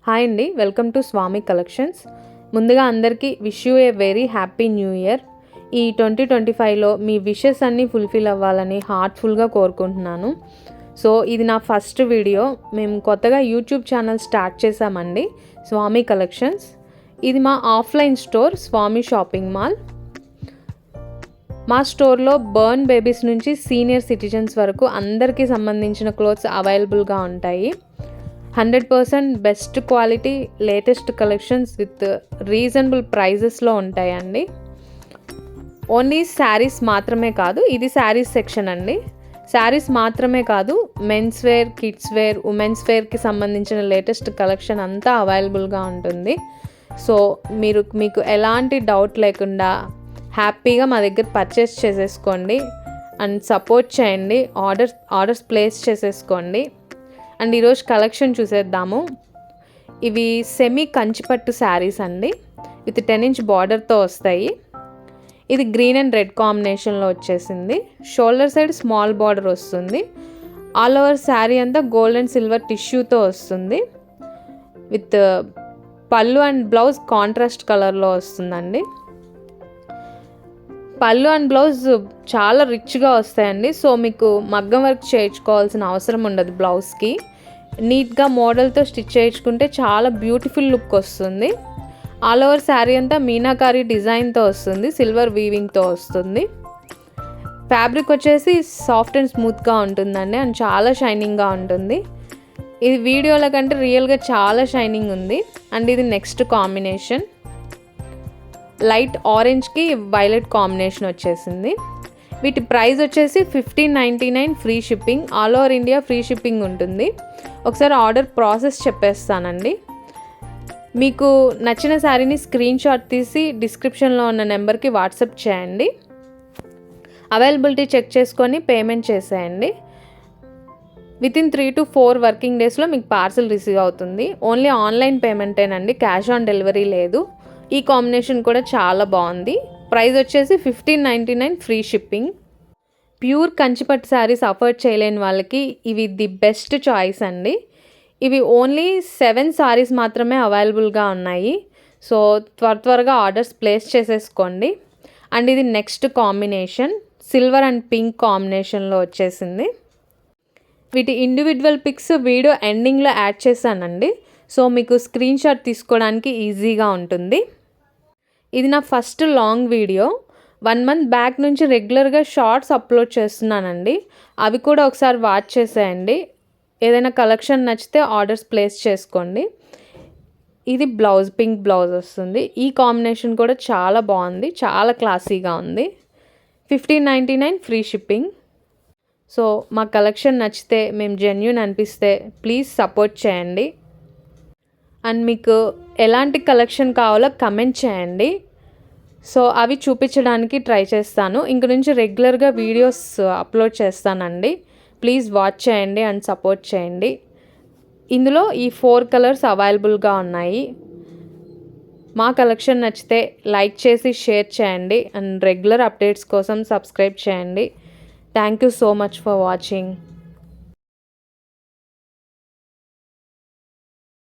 Hi అండి, welcome to Swamy collections. ముందుగా అందరికీ wish you a very happy new year. ఈ 2025లో మీ విషెస్ అన్నీ ఫుల్ఫిల్ అవ్వాలని హార్ట్ఫుల్గా కోరుకుంటున్నాను. సో ఇది నా ఫస్ట్ వీడియో. మేము కొత్తగా యూట్యూబ్ ఛానల్ స్టార్ట్ చేసామండి, స్వామి కలెక్షన్స్. ఇది మా offline store, Swami shopping mall. మా స్టోర్లో బర్న్ బేబీస్ నుంచి సీనియర్ సిటిజన్స్ వరకు అందరికీ సంబంధించిన క్లోత్స్ అవైలబుల్గా ఉంటాయి. 100% best quality, latest collections with reasonable ప్రైజెస్లో ఉంటాయండి. ఓన్లీ శారీస్ మాత్రమే కాదు, ఇది శారీస్ సెక్షన్ అండి. శారీస్ మాత్రమే కాదు, men's wear, kids wear, women's వేర్కి సంబంధించిన లేటెస్ట్ కలెక్షన్ అంతా అవైలబుల్గా ఉంటుంది. సో మీకు ఎలాంటి డౌట్ లేకుండా హ్యాపీగా మా దగ్గర పర్చేస్ చేసేసుకోండి అండ్ సపోర్ట్ చేయండి. ఆర్డర్స్ ప్లేస్ చేసేసుకోండి. అండ్ ఈరోజు కలెక్షన్ చూసేద్దాము. ఇవి సెమీ కంచిపట్టు శారీస్ అండి, విత్ 10 ఇంచ్ బార్డర్తో వస్తాయి. ఇది గ్రీన్ అండ్ రెడ్ కాంబినేషన్లో వచ్చేసింది. షోల్డర్ సైడ్ స్మాల్ బార్డర్ వస్తుంది. ఆల్ ఓవర్ శారీ అంతా గోల్డ్ అండ్ సిల్వర్ టిష్యూతో వస్తుంది. విత్ పళ్ళు అండ్ బ్లౌజ్ కాంట్రాస్ట్ కలర్లో వస్తుందండి. పళ్ళు అండ్ బ్లౌజ్ చాలా రిచ్గా వస్తాయండి. సో మీకు మగ్గం వర్క్ చేయించుకోవాల్సిన అవసరం ఉండదు. బ్లౌజ్కి నీట్గా మోడల్తో స్టిచ్ చేయించుకుంటే చాలా బ్యూటిఫుల్ లుక్ వస్తుంది. ఆల్ ఓవర్ శారీ అంతా మీనాకారి డిజైన్తో వస్తుంది, సిల్వర్ వీవింగ్తో వస్తుంది. ఫ్యాబ్రిక్ వచ్చేసి సాఫ్ట్ అండ్ స్మూత్గా ఉంటుందండి అండ్ చాలా షైనింగ్గా ఉంటుంది. ఇది వీడియోల కంటే రియల్గా చాలా షైనింగ్ ఉంది. అండ్ ఇది నెక్స్ట్ కాంబినేషన్, లైట్ ఆరెంజ్కి వైలెట్ కాంబినేషన్ వచ్చేసింది. వీటి ప్రైస్ వచ్చేసి 1599 free shipping. All over India free shipping ఉంటుంది. ఒకసారి ఆర్డర్ ప్రాసెస్ చెప్పేస్తానండి. మీకు నచ్చిన శారీని స్క్రీన్ షాట్ తీసి డిస్క్రిప్షన్లో ఉన్న నెంబర్కి వాట్సాప్ చేయండి. అవైలబిలిటీ చెక్ చేసుకొని పేమెంట్ చేసేయండి. వితిన్ 3 to 4 వర్కింగ్ డేస్లో మీకు పార్సల్ రిసీవ్ అవుతుంది. ఓన్లీ ఆన్లైన్ పేమెంటేనండి, క్యాష్ ఆన్ డెలివరీ లేదు. ఈ కాంబినేషన్ కూడా చాలా బాగుంది. ప్రైస్ వచ్చేసి 1599 ఫ్రీ షిప్పింగ్. ప్యూర్ కంచిపట్టు శారీస్ అఫోర్డ్ చేయలేని వాళ్ళకి ఇవి ది బెస్ట్ చాయిస్ అండి. ఇవి ఓన్లీ 7 శారీస్ మాత్రమే అవైలబుల్గా ఉన్నాయి. సో త్వరగా ఆర్డర్స్ ప్లేస్ చేసేసుకోండి. అండ్ ఇది next combination, silver and pink కాంబినేషన్లో వచ్చేసింది. వీటి ఇండివిజువల్ పిక్స్ వీడియో ఎండింగ్లో యాడ్ చేశానండి. సో మీకు స్క్రీన్ షాట్ తీసుకోవడానికి ఈజీగా ఉంటుంది. ఇది నా first long video. 1 month back నుంచి రెగ్యులర్గా షార్ట్స్ అప్లోడ్ చేస్తున్నానండి. అవి కూడా ఒకసారి వాచ్ చేసేయండి. ఏదైనా కలెక్షన్ నచ్చితే ఆర్డర్స్ ప్లేస్ చేసుకోండి. ఇది బ్లౌజ్, పింక్ బ్లౌజ్ వస్తుంది. ఈ కాంబినేషన్ కూడా చాలా బాగుంది, చాలా క్లాసీగా ఉంది. 1599 ఫ్రీ షిప్పింగ్. సో మా కలెక్షన్ నచ్చితే, మేము జెన్యూన్ అనిపిస్తే ప్లీజ్ సపోర్ట్ చేయండి. అండ్ మీకు ఎలాంటి కలెక్షన్ కావాలో కమెంట్ చేయండి. సో అవి చూపించడానికి ట్రై చేస్తాను. ఇంక నుంచి రెగ్యులర్గా వీడియోస్ అప్లోడ్ చేస్తానండి. ప్లీజ్ వాచ్ చేయండి అండ్ సపోర్ట్ చేయండి. ఇందులో ఈ 4 కలర్స్ అవైలబుల్గా ఉన్నాయి. మా కలెక్షన్ నచ్చితే లైక్ చేసి షేర్ చేయండి అండ్ రెగ్యులర్ అప్డేట్స్ కోసం సబ్స్క్రైబ్ చేయండి. Thank you so much for watching.